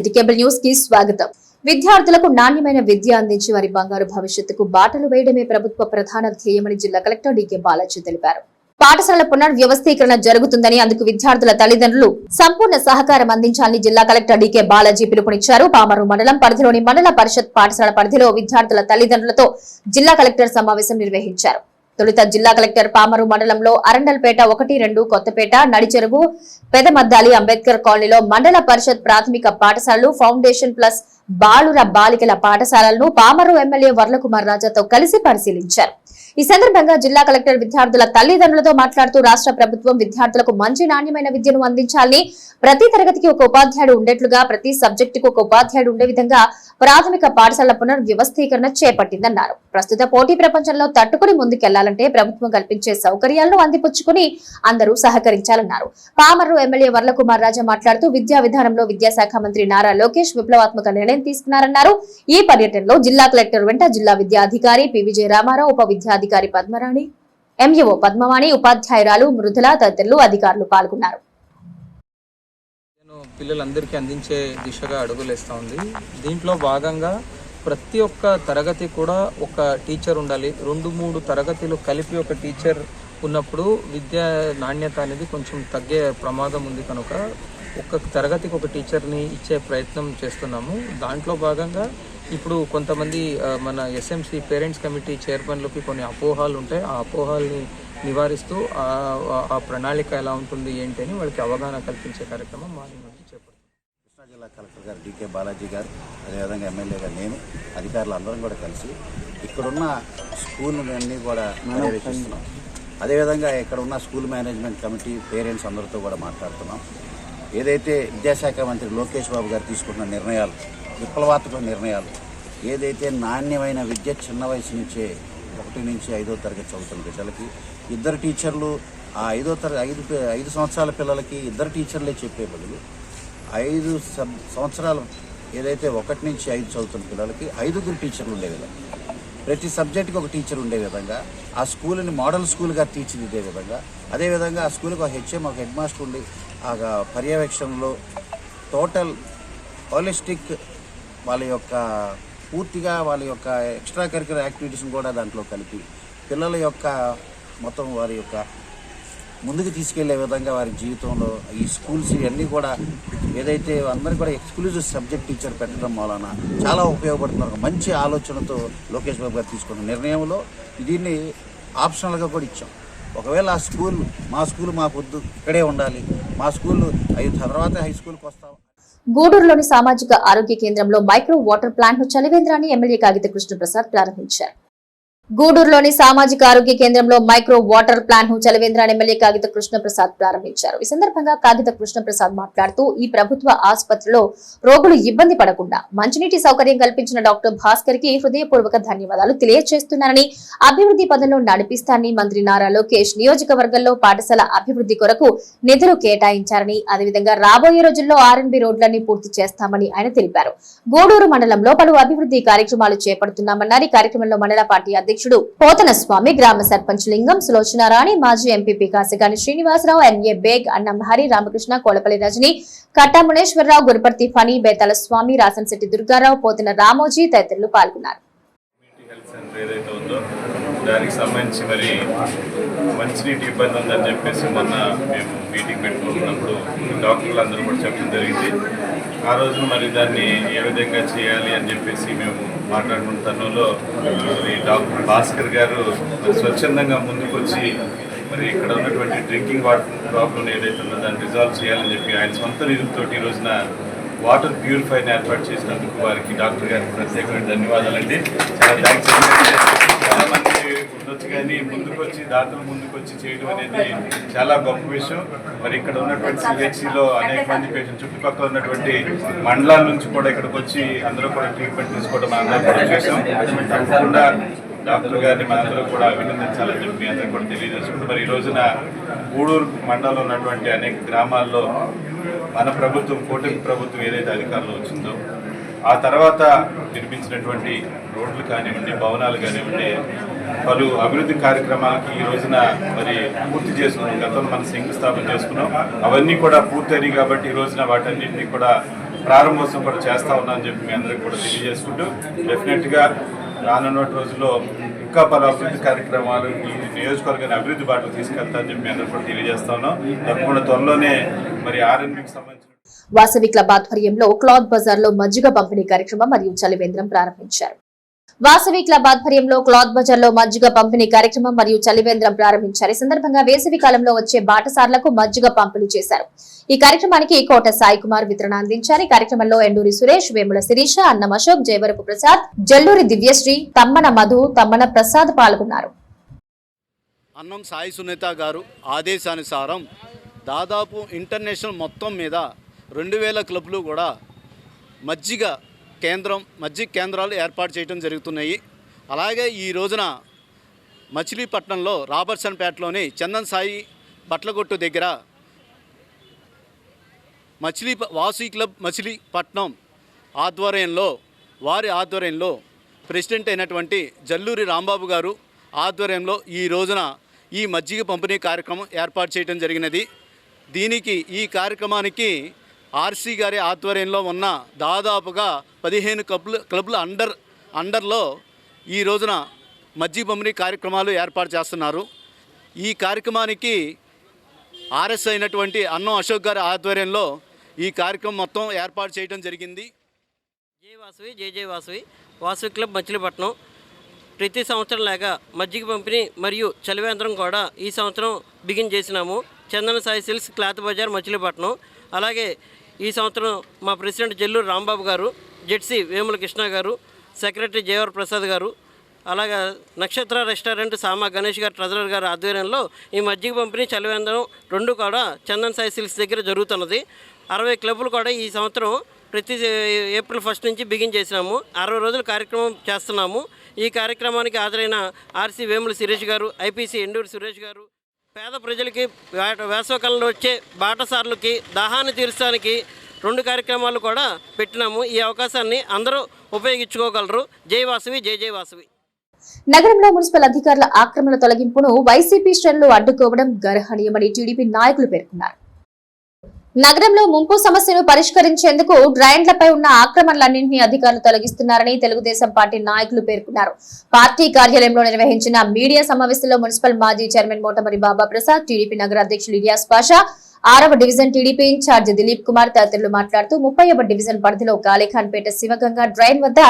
City cable news కి స్వాగతం. విద్యార్థులకు నాణ్యమైన విద్య అందించి వారి బంగారు భవిష్యత్తుకు బాటలు వేయడమే ప్రభుత్వ ప్రధాన ధ్యేయమని జిల్లా కలెక్టర్ డి.కే. బాలాజీ తెలిపారు. పాఠశాలల పునర్వ్యవస్థీకరణ జరుగుతుందని, అందుకు విద్యార్థుల తల్లిదండ్రులు సంపూర్ణ సహకారం అందించాలని జిల్లా కలెక్టర్ డి.కే. బాలాజీ పిలుపునిచ్చారు. పామరు మండలం పరిధిలోని మండల పరిషత్ పాఠశాల పరిధిలో విద్యార్థుల తల్లిదండ్రులతో జిల్లా కలెక్టర్ సమావేశం నిర్వహించారు. తొలుత జిల్లా కలెక్టర్ పామరు మండలంలో అరండల్పేట 1, 2, కొత్తపేట, నడిచెరువు, పెదమద్దాలి, అంబేద్కర్ కాలనీలో మండల పరిషత్ ప్రాథమిక పాఠశాలలు, ఫౌండేషన్ ప్లస్ బాలుర బాలికల పాఠశాలలను పామరు ఎమ్మెల్యే వర్లకుమార్ రాజాతో కలిసి పరిశీలించారు. ఈ సందర్భంగా జిల్లా కలెక్టర్ విద్యార్థుల తల్లిదండ్రులతో మాట్లాడుతూ రాష్ట్ర ప్రభుత్వం విద్యార్థులకు మంచి నాణ్యమైన విద్యను అందించాలని, ప్రతి తరగతికి ఒక ఉపాధ్యాయుడు ఉండేట్లుగా, ప్రతి సబ్జెక్టుకు ఒక ఉపాధ్యాయుడు ఉండే విధంగా ప్రాథమిక పాఠశాల పునర్వ్యవస్థీకరణ చేపట్టిందన్నారు. ప్రస్తుత పోటీ ప్రపంచంలో తట్టుకుని ముందుకెళ్లాలంటే ప్రభుత్వం కల్పించే సౌకర్యాలను అందిపుచ్చుకుని అందరూ సహకరించాలన్నారు. పామర్రు ఎమ్మెల్యే వర్లకుమార్ రాజా మాట్లాడుతూ విద్యా విధానంలో విద్యాశాఖ మంత్రి నారా లోకేష్ విప్లవాత్మక నిర్ణయం తీసుకున్నారన్నారు. ఈ పర్యటనలో జిల్లా కలెక్టర్ వెంట జిల్లా విద్యాధికారి పివిజే రామారావు, ఉప విద్యాధికారి పద్మరాణి, ఎంఈఓ పద్మవాణి, ఉపాధ్యాయురాలు మృదుల తదితరులు అధికారులు పాల్గొన్నారు. పిల్లలందరికీ అందించే దిశగా అడుగులేస్తూ ఉంది. దీంట్లో భాగంగా ప్రతి ఒక్క తరగతి కూడా ఒక టీచర్ ఉండాలి. 2-3 తరగతిలు కలిపి ఒక టీచర్ ఉన్నప్పుడు విద్యా నాణ్యత అనేది కొంచెం తగ్గే ప్రమాదం ఉంది. కనుక ఒక్క తరగతికి ఒక టీచర్ని ఇచ్చే ప్రయత్నం చేస్తున్నాము. దాంట్లో భాగంగా ఇప్పుడు కొంతమంది మన ఎస్ఎంసి పేరెంట్స్ కమిటీ చైర్మన్లకి కొన్ని అపోహాలు ఉంటాయి. ఆ అపోహాలని నివారిస్తూ ఆ ప్రణాళిక ఎలా ఉంటుంది ఏంటి అని వాళ్ళకి అవగాహన కల్పించే కార్యక్రమం మార్నింగ్ నుంచి చేపడుతుంది. కృష్ణా జిల్లా కలెక్టర్ గారు డి.కే. బాలాజీ గారు, అదేవిధంగా ఎమ్మెల్యే గారు, నేను, అధికారులు అందరం కూడా కలిసి ఇక్కడున్న స్కూళ్ళన్నీ కూడా పర్యవేక్షిస్తున్నాం. అదేవిధంగా ఇక్కడ ఉన్న స్కూల్ మేనేజ్మెంట్ కమిటీ పేరెంట్స్ అందరితో కూడా మాట్లాడుతున్నాం. ఏదైతే విద్యాశాఖ మంత్రి లోకేష్ బాబు గారు తీసుకున్న నిర్ణయాలు, విప్లవాత్మక నిర్ణయాలు, ఏదైతే నాణ్యమైన విద్య చిన్న వయసు నుంచే 1 నుంచి 5వ తరగతి చదువుతున్న పిల్లలకి ఇద్దరు టీచర్లు, ఆ 5 సంవత్సరాల పిల్లలకి ఇద్దరు టీచర్లే చెప్పే బదులు 5 సంవత్సరాలు ఏదైతే 1 నుంచి 5 చదువుతున్న పిల్లలకి 5 టీచర్లు ఉండే విధంగా, ప్రతి సబ్జెక్టుకి ఒక టీచర్ ఉండే విధంగా, ఆ స్కూల్ని మోడల్ స్కూల్గా తీర్చిదిద్దే విధంగా, అదేవిధంగా ఆ స్కూల్కి ఒక హెచ్ఎం, ఒక హెడ్ మాస్టర్ ఉండి ఆ పర్యవేక్షణలో టోటల్ హోలిస్టిక్ వాళ్ళ యొక్క పూర్తిగా వాళ్ళ యొక్క ఎక్స్ట్రా కరిక్యులర్ యాక్టివిటీస్ని కూడా దాంట్లో కలిపి పిల్లల యొక్క మొత్తం వారి యొక్క ముందుకు తీసుకెళ్లే విధంగా వారి జీవితంలో ఈ స్కూల్స్ ఇవన్నీ కూడా ఏదైతే అందరికీ కూడా ఎక్స్క్లూజివ్ సబ్జెక్ట్ టీచర్ పెట్టడం వలన చాలా ఉపయోగపడుతున్నారు. మంచి ఆలోచనతో లోకేష్ బాబు గారు తీసుకున్న నిర్ణయంలో దీన్ని ఆప్షనల్గా కూడా ఇచ్చాం. ఒకవేళ ఆ స్కూల్ మా పొద్దు ఇక్కడే ఉండాలి, మా స్కూల్ తర్వాత హై స్కూల్కి వస్తాం. గూడూరులోని సామాజిక ఆరోగ్య కేంద్రంలో మైక్రో వాటర్ ప్లాంట్ ను చలివేంద్రాన్ని ఎమ్మెల్యే కాగిత కృష్ణప్రసాద్ ప్రారంభించారు. గూడూరులోని సామాజిక ఆరోగ్య కేంద్రంలో మైక్రో వాటర్ ప్లాంట్ ను చలివేంద్రాన్ని ఎమ్మెల్యే కాగిత కృష్ణప్రసాద్ ప్రారంభించారు. ఈ సందర్భంగా కాగిత కృష్ణప్రసాద్ మాట్లాడుతూ ఈ ప్రభుత్వ ఆసుపత్రిలో రోగులు ఇబ్బంది పడకుండా మంచినీటి సౌకర్యం కల్పించిన డాక్టర్ భాస్కర్ కి హృదయపూర్వక ధన్యవాదాలు తెలియజేస్తున్నానని, అభివృద్ధి పదంలో నడిపిస్తానని, మంత్రి నారా లోకేష్ నియోజకవర్గంలో పాఠశాల అభివృద్ధి కొరకు నిధులు కేటాయించారని, అదేవిధంగా రాబోయే రోజుల్లో ఆర్ఎన్బి రోడ్లన్నీ పూర్తి చేస్తామని ఆయన తెలిపారు. గూడూరు మండలంలో పలు అభివృద్ధి కార్యక్రమాలు చేపడుతున్నామన్నారు. ఈ కార్యక్రమంలో మండల పార్టీ అధ్యక్షుడు పోతన స్వామి, గ్రామ సర్పంచ్ లింగం, సులోచన రాణి, మాజీ ఎంపీపీ కాసిగాని శ్రీనివాసరావు, ఎన్ఏ బేగ్, అన్నం హరి, రామకృష్ణ, కోలపల్లి రజని, కట్టా మునేశ్వరరావు, గురుపర్తి ఫణి, బేతాల స్వామి, రాసంశెట్టి దుర్గారావు, పోతన రామోజీ తదితరులు పాల్గొన్నారు. దానికి సంబంధించి మరి మంచినీటి ఇబ్బంది ఉందని చెప్పేసి మొన్న మేము మీటింగ్ పెట్టుకుంటున్నప్పుడు డాక్టర్లు అందరూ కూడా చెప్పడం జరిగింది. ఆ రోజు మరి దాన్ని ఏ విధంగా చేయాలి అని చెప్పేసి మేము మాట్లాడుకున్న తరుణంలో మరి డాక్టర్ భాస్కర్ గారు స్వచ్ఛందంగా ముందుకు వచ్చి మరి ఇక్కడ ఉన్నటువంటి డ్రింకింగ్ వాటర్ ప్రాబ్లం ఏదైతే ఉందో దాన్ని రిజాల్వ్ చేయాలని చెప్పి ఆయన సొంత నిధులతో ఈ రోజున వాటర్ ప్యూరిఫైని ఏర్పాటు చేసినందుకు వారికి డాక్టర్ గారికి ప్రత్యేకమైన ధన్యవాదాలండి. చాలా థ్యాంక్స్. చాలా మంది ఉండొచ్చు కానీ దాతలు ముందుకు వచ్చి చేయడం అనేది చాలా గొప్ప విషయం. మరి ఇక్కడ ఉన్నటువంటి సిహెచ్సిలో అనేక మంది పేషెంట్ చుట్టుపక్కల ఉన్నటువంటి మండలాల నుంచి కూడా ఇక్కడికి వచ్చి అందరూ కూడా ట్రీట్మెంట్ తీసుకోవడం అందరూ కూడా చేసాం. తప్పకుండా డాక్టర్ గారిని మనందరూ కూడా అభినందించాలని చెప్పి అందరూ కూడా తెలియజేసుకుంటూ మరి ఈ రోజున గూడూరు మండలంలో ఉన్నటువంటి అనేక గ్రామాల్లో మన ప్రభుత్వం, కూటమి ప్రభుత్వం ఏదైతే అధికారంలో వచ్చిందో ఆ తర్వాత నిర్మించినటువంటి రోడ్లు కానివ్వండి, భవనాలు కానివ్వండి, పలు అభివృద్ధి కార్యక్రమాలకి ఈ రోజున మరి పూర్తి చేసుకున్నాం. గతంలో మనం శంకుస్థాపన చేసుకున్నాం, అవన్నీ కూడా పూర్తయినాయి. కాబట్టి ఈ రోజున వాటన్నింటినీ కూడా ప్రారంభోత్సవం కూడా చేస్తూ ఉన్నామని చెప్పి మీ అందరికీ కూడా తెలియజేసుకుంటూ డెఫినెట్గా రానున్న రోజుల్లో ఇంకా పలు అభివృద్ధి కార్యక్రమాలు ఈ నియోజకవర్గాన్ని అభివృద్ధి బాటలు తీసుకెళ్తామని చెప్పి మీ అందరికీ కూడా తెలియజేస్తా ఉన్నాం. తప్పకుండా త్వరలోనే మరి ఆర్ఎన్బికి సంబంధించిన వాసవి క్లబ్ ఆధ్వర్యంలో క్లాత్ బజార్ లో మజ్జిగ పంపిణీ కార్యక్రమం మరియు చలివేంద్రం ప్రారంభించారు. వాసవి క్లబ్ ఆధ్వర్యంలో క్లాత్ బజార్ లో మజ్జిగ పంపిణీ కార్యక్రమం మరియు చలివేంద్రం ప్రారంభించారు. ఈ సందర్భంగా వేసవి కాలంలో వచ్చే బాటసార్లకు మజ్జిగ పంపిణీ చేశారు. ఈ కార్యక్రమానికి కోట సాయి కుమార్ వితరణ అందించారు. ఈ కార్యక్రమంలో ఎండూరి సురేష్, వేముల శిరీష, అన్నం అశోక్, జయవరపు ప్రసాద్, జల్లూరి దివ్యశ్రీ, తమ్మన మధు, తమ్మన ప్రసాద్ పాల్గొన్నారు. అన్నం సాయి సునీత గారు ఆదేశానుసారం దాదాపు ఇంటర్నేషనల్ మొత్తం మీద 2000 క్లబ్లు కూడా మజ్జిగ కేంద్రాలు ఏర్పాటు చేయడం జరుగుతున్నాయి. అలాగే ఈ రోజున మచిలీపట్నంలో రాబర్ట్సన్పేటలోని చందన్ సాయి బట్లగొట్టు దగ్గర వాసవి క్లబ్ మచిలీపట్నం వారి ఆధ్వర్యంలో ప్రెసిడెంట్ అయినటువంటి జల్లూరి రాంబాబు గారు ఆధ్వర్యంలో ఈ రోజున ఈ మజ్జిగ పంపిణీ కార్యక్రమం ఏర్పాటు చేయడం జరిగినది. ఈ కార్యక్రమానికి ఆర్సీ గారి ఆధ్వర్యంలో ఉన్న దాదాపుగా 15 క్లబ్ల అండర్లో ఈ రోజున మజ్జిగ పంపిణీ కార్యక్రమాలు ఏర్పాటు చేస్తున్నారు. ఈ కార్యక్రమానికి ఆర్ఎస్ అయినటువంటి అన్నం అశోక్ గారి ఆధ్వర్యంలో ఈ కార్యక్రమం మొత్తం ఏర్పాటు చేయడం జరిగింది. జై వాసవి వాసవి క్లబ్ మచిలీపట్నం ప్రతి సంవత్సరం లాగా మజ్జిగ పంపిణీ మరియు చలివేంద్రం కూడా ఈ సంవత్సరం బిగిన్ చేసినాము. చందన సాయి సిల్క్స్ క్లాత్ బజార్ మచిలీపట్నం. అలాగే ఈ సంవత్సరం మా ప్రెసిడెంట్ జల్లూరు రాంబాబు గారు, జెడ్సీ వేముల కృష్ణ గారు, సెక్రటరీ జయవర్ ప్రసాద్ గారు, అలాగే నక్షత్ర రెస్టారెంట్ సామా గణేష్ గారు ట్రెజరర్ గారు ఆధ్వర్యంలో ఈ మజ్జిగ పంపిణీ చలివేంద్రం రెండు కూడా చందన్ సాయి సిల్క్స్ దగ్గర జరుగుతున్నది. 60 క్లబ్లు కూడా ఈ సంవత్సరం ప్రతి ఏప్రిల్ 1 నుంచి బిగిన్ చేసినాము. 60 రోజుల కార్యక్రమం చేస్తున్నాము. ఈ కార్యక్రమానికి హాజరైన ఆర్సీ వేముల శిరీష్ గారు, ఐపీసీ ఎండూరి సురేష్ గారు, పేద ప్రజలకి వేసవకాలంలో వచ్చే బాటసార్లకి దాహాన్ని తీర్చడానికి 2 కార్యక్రమాలు కూడా పెట్టినాము. ఈ అవకాశాన్ని అందరూ ఉపయోగించుకోగలరు. జై వాసవి, జై వాసవి. నగరంలో మున్సిపల్ అధికారుల ఆక్రమణ తొలగింపును వైసీపీ శ్రేణులు అడ్డుకోవడం గర్హనీయమని టీడీపీ నాయకులు పేర్కొన్నారు. నగరంలో ముంపు సమస్యను పరిష్కరించేందుకు డ్రైన్లపై ఉన్న ఆక్రమణలన్నింటినీ అధికారులు తొలగిస్తున్నారని తెలుగుదేశం పార్టీ నాయకులు పేర్కొన్నారు. పార్టీ కార్యాలయంలో నిర్వహించిన మీడియా సమావేశంలో మున్సిపల్ మాజీ చైర్మన్ మోటమరి బాబా ప్రసాద్, టీడీపీ నగర అధ్యక్షులు ఇలియాస్ పాషా, 6వ division TDP incharge Dilip Kumar తదితరులు మాట్లాడుతూ 30వ డివిజన్ పరిధిలో కాళీఖాన్పేట శివగంగా డ్రైన్ వద్ద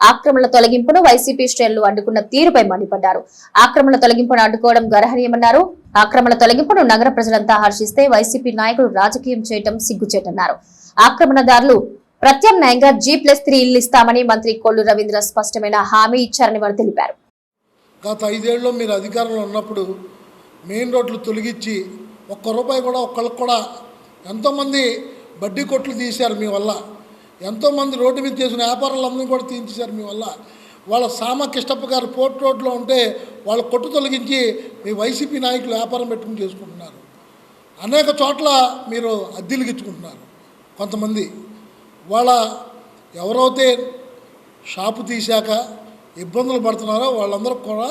ఆక్రమణల తొలగింపును వైసీపీ శ్రేణులు అడ్డుకున్న తీరుపై మండిపడ్డారు. ఆక్రమణల తొలగింపును అడ్డుకోవడం గర్హనీయమన్నారు. ఆక్రమణల తొలగింపును నగర ప్రజలంతా హర్షిస్తే వైసీపీ నాయకులు రాజకీయం చేయడం సిగ్గుచేటన్నారు. ఆక్రమణదారులు ప్రత్యామ్నాయంగా G+3 ఇల్లు ఇస్తామని మంత్రి కొల్లు రవీంద్ర స్పష్టమైన హామీ ఇచ్చారని వారు తెలిపారు. గత 5 ఏళ్లలో మీరు అధికారంలో ఉన్నప్పుడు మెయిన్ రోడ్లు తొలగించి ₹1 కూడా ఒక్కళ్ళకి కూడా ఎంతోమంది బడ్డీ కొట్లు తీశారు మీ వల్ల. ఎంతోమంది రోడ్డు మీద చేసిన వ్యాపారాలందరినీ కూడా తీయించారు మీ వల్ల. వాళ్ళ సామ కిష్టప్ప గారు పోర్ట్ రోడ్లో ఉంటే వాళ్ళ కొట్టు తొలగించి మీ వైసీపీ నాయకులు వ్యాపారం పెట్టుకుని చేసుకుంటున్నారు. అనేక చోట్ల మీరు అద్దెలు ఇచ్చుకుంటున్నారు. కొంతమంది ఎవరైతే షాపు తీశాక ఇబ్బందులు పడుతున్నారో వాళ్ళందరూ కూడా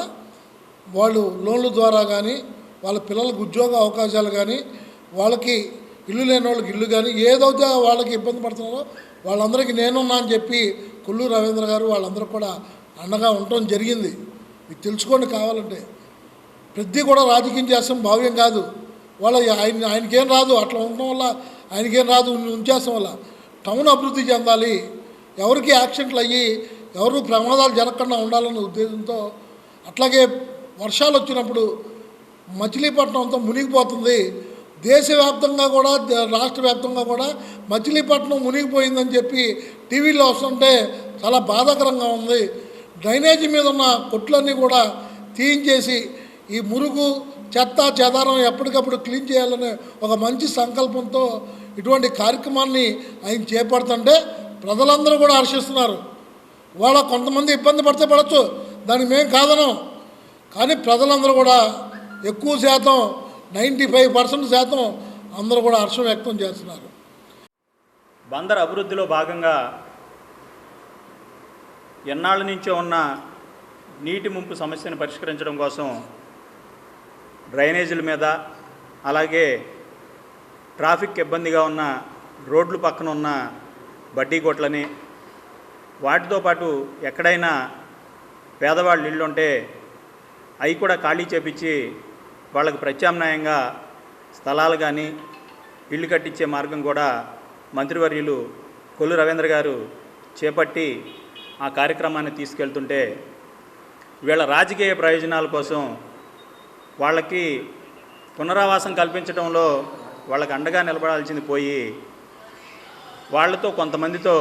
వాళ్ళు లోన్ల ద్వారా కానీ, వాళ్ళ పిల్లలకు ఉద్యోగ అవకాశాలు కానీ, వాళ్ళకి ఇల్లు లేని వాళ్ళకి ఇల్లు కానీ, ఏదైతే వాళ్ళకి ఇబ్బంది పడుతున్నారో వాళ్ళందరికీ నేనున్నా అని చెప్పి కొల్లు రవీంద్ర గారు వాళ్ళందరూ కూడా అండగా ఉండటం జరిగింది. మీకు తెలుసుకోండి కావాలంటే. ప్రతి కూడా రాజకీయం చేస్తాం భావ్యం కాదు. ఆయనకేం రాదు, అట్లా ఉండటం వల్ల ఆయనకేం రాదు, ఉంచేస్తాం వల్ల టౌన్ అభివృద్ధి చెందాలి, ఎవరికి యాక్సిడెంట్లు అయ్యి ఎవరు ప్రమాదాలు జరగకుండా ఉండాలనే ఉద్దేశంతో. అట్లాగే వర్షాలు వచ్చినప్పుడు మచిలీపట్నం అంతా మునిగిపోతుంది. దేశవ్యాప్తంగా కూడా రాష్ట్ర వ్యాప్తంగా కూడా మచిలీపట్నం మునిగిపోయిందని చెప్పి టీవీలో వస్తుంటే చాలా బాధాకరంగా ఉంది. డ్రైనేజీ మీద ఉన్న కొట్లన్నీ కూడా తీయించేసి ఈ మురుగు చెత్త చెదారం ఎప్పటికప్పుడు క్లీన్ చేయాలనే ఒక మంచి సంకల్పంతో ఇటువంటి కార్యక్రమాన్ని ఆయన చేపడుతుంటే ప్రజలందరూ కూడా హర్షిస్తున్నారు. కొంతమంది ఇబ్బంది పడితే పడవచ్చు, దానికి మేము కాదనం. కానీ ప్రజలందరూ కూడా ఎక్కువ శాతం 95% అందరూ కూడా హర్షం వ్యక్తం చేస్తున్నారు. బందర్ అభివృద్ధిలో భాగంగా ఎన్నాళ్ళ నుంచో ఉన్న నీటి ముంపు సమస్యను పరిష్కరించడం కోసం డ్రైనేజీల మీద, అలాగే ట్రాఫిక్ ఇబ్బందిగా ఉన్న రోడ్ల పక్కన ఉన్న బడ్డీ కొట్లని, వాటితో పాటు ఎక్కడైనా పేదవాళ్ళ ఇళ్ళు ఉంటే అవి కూడా ఖాళీ చేపించి వాళ్ళకు ప్రత్యామ్నాయంగా స్థలాలు కానీ ఇళ్ళు కట్టించే మార్గం కూడా మంత్రివర్యులు కొల్లు రవీంద్ర గారు చేపట్టి ఆ కార్యక్రమాన్ని తీసుకెళ్తుంటే వీళ్ళ రాజకీయ ప్రయోజనాల కోసం వాళ్ళకి పునరావాసం కల్పించడంలో వాళ్ళకి అండగా నిలబడాల్సింది పోయి వాళ్ళతో కొంతమందితో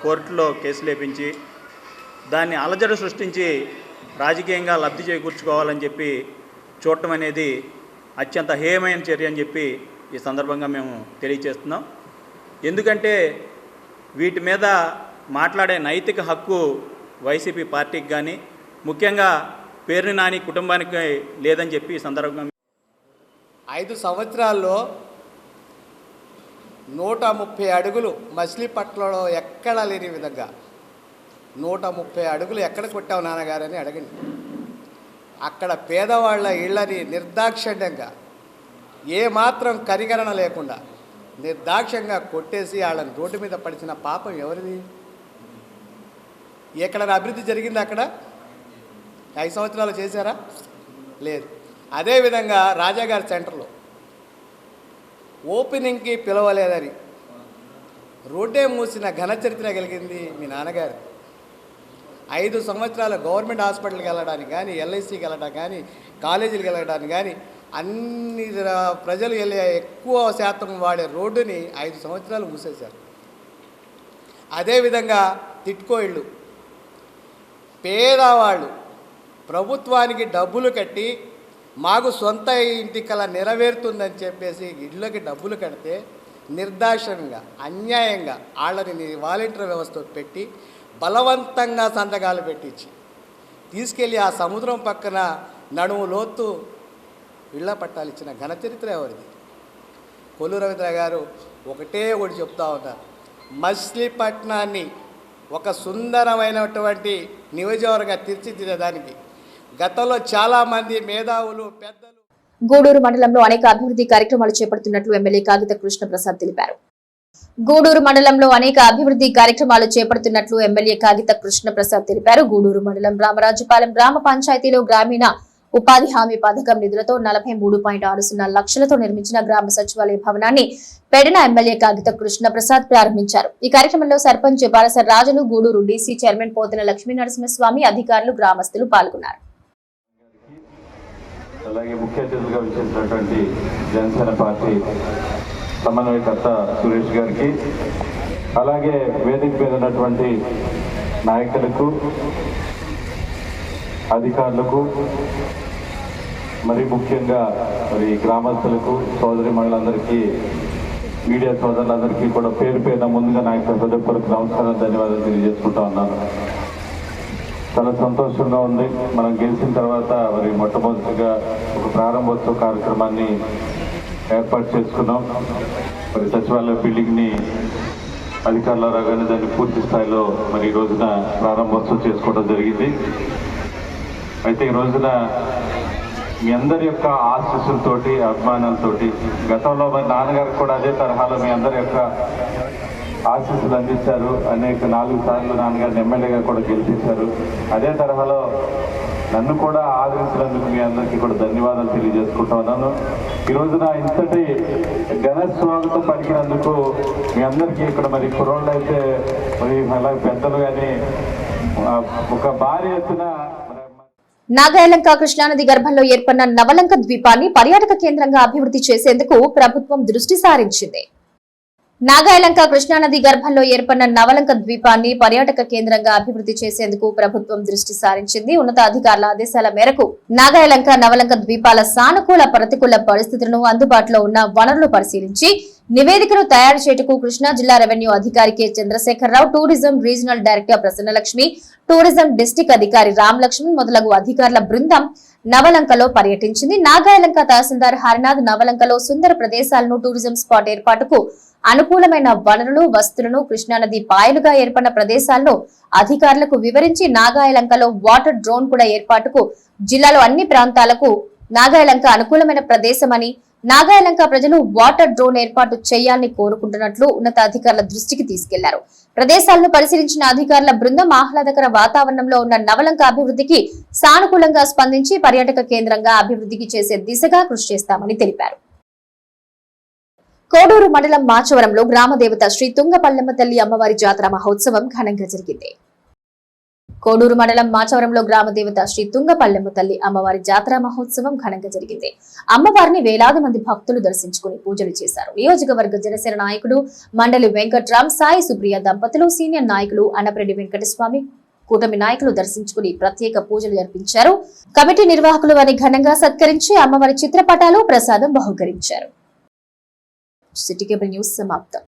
కోర్టులో కేసులు వేపించి దాన్ని అలజడి సృష్టించి రాజకీయంగా లబ్ధి చేకూర్చుకోవాలని చెప్పి చూడటం అనేది అత్యంత హేయమైన చర్య అని చెప్పి ఈ సందర్భంగా మేము తెలియజేస్తున్నాం. ఎందుకంటే వీటి మీద మాట్లాడే నైతిక హక్కు వైసీపీ పార్టీకి కానీ ముఖ్యంగా పేర్ని నాని కుటుంబానికి లేదని చెప్పి ఈ సందర్భంగా 5 సంవత్సరాల్లో 130 అడుగులు మచిలీపట్నంలో ఎక్కడా లేని విధంగా 130 అడుగులు ఎక్కడ కొట్టావు నాన్నగారని అడగండి. అక్కడ పేదవాళ్ళ ఇళ్ళని నిర్దాక్షిణ్యంగా ఏమాత్రం కనికరణ లేకుండా నిర్దాక్ష్యంగా కొట్టేసి వాళ్ళని రోడ్డు మీద పడిచిన పాపం ఎవరిది? ఎక్కడైనా అభివృద్ధి జరిగింది? అక్కడ 5 సంవత్సరాలు చేశారా? లేదు. అదేవిధంగా రాజాగారి సెంటర్లో ఓపెనింగ్కి పిలవలేదని రోడ్డే మూసిన ఘన చరిత్ర కలిగింది మీ నాన్నగారు. 5 సంవత్సరాల గవర్నమెంట్ హాస్పిటల్కి వెళ్ళడానికి కానీ, ఎల్ఐసికి వెళ్ళడానికి కానీ, కాలేజీలకు వెళ్ళడానికి కానీ అన్ని ప్రజలు వెళ్ళే ఎక్కువ శాతం వాడే రోడ్డుని 5 సంవత్సరాలు మూసేశారు. అదేవిధంగా తిట్కో ఇళ్ళు పేదవాళ్ళు ప్రభుత్వానికి డబ్బులు కట్టి మాకు సొంత ఇంటి కల నెరవేరుతుందని చెప్పేసి ఇళ్ళకి డబ్బులు కడితే నిర్దాక్షిణ్యంగా అన్యాయంగా వాళ్ళని వాలంటీర్ వ్యవస్థ పెట్టి బలవంతంగా సంతకాలు పెట్టించి తీసుకెళ్ళి ఆ సముద్రం పక్కన నడుము లోతు ఇళ్ల పట్టాలు ఇచ్చిన ఘన చరిత్ర ఎవరిది? కొల్లు రవీంద్ర గారు ఒకటి చెప్తా ఉన్నారు, మచిలీపట్నాన్ని ఒక సుందరమైనటువంటి నియోజకవర్గంగా తీర్చిదిద్దడానికి గతంలో చాలామంది మేధావులు పెద్దలు గూడూరు మండలంలో అనేక అభివృద్ధి కార్యక్రమాలు చేపడుతున్నట్లు ఎమ్మెల్యే కాగిత కృష్ణప్రసాద్ తెలిపారు. గూడూరు మండలంలో అనేక అభివృద్ధి కార్యక్రమాలు చేపడుతున్నట్లు ఎమ్మెల్యే కాగిత కృష్ణప్రసాద్ తెలిపారు. గూడూరు మండలం రామరాజుపాలెం గ్రామ పంచాయతీలో గ్రామీణ ఉపాధి హామీ పథకం నిధులతో 43.60 లక్షలతో నిర్మించిన గ్రామ సచివాలయ భవనాన్ని పెడన ఎమ్మెల్యే కాగిత కృష్ణప్రసాద్ ప్రారంభించారు. ఈ కార్యక్రమంలో సర్పంచ్ బాలస రాజులు, గూడూరు డీసీ చైర్మన్ పోతన లక్ష్మీ నరసింహస్వామి, అధికారులు, గ్రామస్తులు పాల్గొన్నారు. అలాగే ముఖ్య అతిథులుగా విచ్చేసినటువంటి జనసేన పార్టీ సమన్వయకర్త సురేష్ గారికి, అలాగే వేదిక మీద ఉన్నటువంటి నాయకులకు, అధికారులకు, మరి ముఖ్యంగా మరి గ్రామస్తులకు, సోదరి మహిళలందరికీ, మీడియా సోదరులందరికీ కూడా పేరు పేరున ముందుగా నా యొక్క హృదయపూర్వక నమస్కారం, ధన్యవాదాలు తెలియజేసుకుంటా ఉన్నాను. చాలా సంతోషంగా ఉంది. మనం గెలిచిన తర్వాత మరి మొట్టమొదటిగా ఒక ప్రారంభోత్సవ కార్యక్రమాన్ని ఏర్పాటు చేసుకున్నాం. మరి సచివాలయ బిల్డింగ్ని అధికారుల రాగానే దాన్ని పూర్తి స్థాయిలో మరి ఈ రోజున ప్రారంభోత్సవం చేసుకోవడం జరిగింది. అయితే ఈ రోజున మీ అందరి యొక్క ఆశీస్సులతోటి, అభిమానాలతోటి, గతంలో మరి నాన్నగారికి కూడా అదే తరహాలో మీ అందరి యొక్క ఆశీస్సులు అందించారు. అనేక 4 సార్లు నాన్నగారిని ఎమ్మెల్యేగా కూడా గెలిపించారు. అదే తరహాలో నన్ను కూడా ఆదరించినందుకు మీ అందరికీ కూడా ధన్యవాదాలు తెలియజేసుకుంటా ఉన్నాను. ఈ రోజున ఇంతటి ఘన స్వాగతం పలికినందుకు మీ అందరికీ ఇక్కడ మరి కుర్రోళ్ళు అయితే మరి అలాగే పెద్దలు కానీ ఒక భారీ ఎత్తున నాగాయలంక కృష్ణానది గర్భంలో ఏర్పడిన నవలంక ద్వీపాన్ని పర్యాటక కేంద్రంగా అభివృద్ధి చేసేందుకు ప్రభుత్వం దృష్టి సారించింది. నాగాయలంక కృష్ణానది గర్భంలో ఏర్పడిన నవలంక ద్వీపాన్ని పర్యాటక కేంద్రంగా అభివృద్ధి చేసేందుకు ప్రభుత్వం దృష్టి సారించింది. ఉన్నతాధికారుల ఆదేశాల మేరకు నాగాయలంక, నవలంక ద్వీపాల సానుకూల, ప్రతికూల పరిస్థితులను, అందుబాటులో ఉన్న వనరులు పరిశీలించి నివేదికను తయారు చేయటకు కృష్ణా జిల్లా రెవెన్యూ అధికారి K Chandrasekhararao, tourism regional director Prasannalakshmi, tourism district అధికారి రామలక్ష్మి మొదలగు అధికారుల బృందం నవలంకలో పర్యటించింది. నాగాయలంక తహసీల్దార్ హరినాథ్ నవలంకలో సుందర ప్రదేశాలను, టూరిజం స్పాట్ ఏర్పాటుకు అనుకూలమైన వనరులు, వస్తువులను, కృష్ణానది పాయలుగా ఏర్పడిన ప్రదేశాలను అధికారులకు వివరించి నాగాయలంకలో వాటర్ డ్రోన్ కూడా ఏర్పాటుకు జిల్లాలో అన్ని ప్రాంతాలకు నాగాయలంక అనుకూలమైన ప్రదేశమని, నాగాయలంక ప్రజలు వాటర్ డ్రోన్ ఏర్పాటు చేయాలని కోరుకుంటున్నట్లు ఉన్నతాధికారుల దృష్టికి తీసుకెళ్లారు. ప్రదేశాలను పరిశీలించిన అధికారుల బృందం ఆహ్లాదకర వాతావరణంలో ఉన్న నవలంక అభివృద్ధికి సానుకూలంగా స్పందించి పర్యాటక కేంద్రంగా అభివృద్ధికి చేసే దిశగా కృషి చేస్తామని తెలిపారు. కోడూరు మండలం మాచవరంలో గ్రామదేవత శ్రీ తుంగపల్లెమ్మ తల్లి అమ్మవారి జాతర మహోత్సవం ఘనంగా జరిగింది. కోడూరు మండలం మాచవరంలో గ్రామదేవత శ్రీ తుంగపల్లెమ్మ తల్లి అమ్మవారి జాతర మహోత్సవం ఘనంగా జరిగింది. అమ్మవారిని వేలాది మంది భక్తులు దర్శించుకుని పూజలు చేశారు. నియోజకవర్గ జనసేన నాయకుడు మండలి వెంకట్రామ్, సాయి సుప్రియ దంపతులు, సీనియర్ నాయకులు అన్నప్రెడ్డి వెంకటస్వామి, కూటమి నాయకులు దర్శించుకుని ప్రత్యేక పూజలు జరిపించారు. కమిటీ నిర్వాహకులు వారిని ఘనంగా సత్కరించి అమ్మవారి చిత్రపటాలు, ప్రసాదం బహుకరించారు. సిటీ కేబుల్ న్యూస్ సమాప్తం.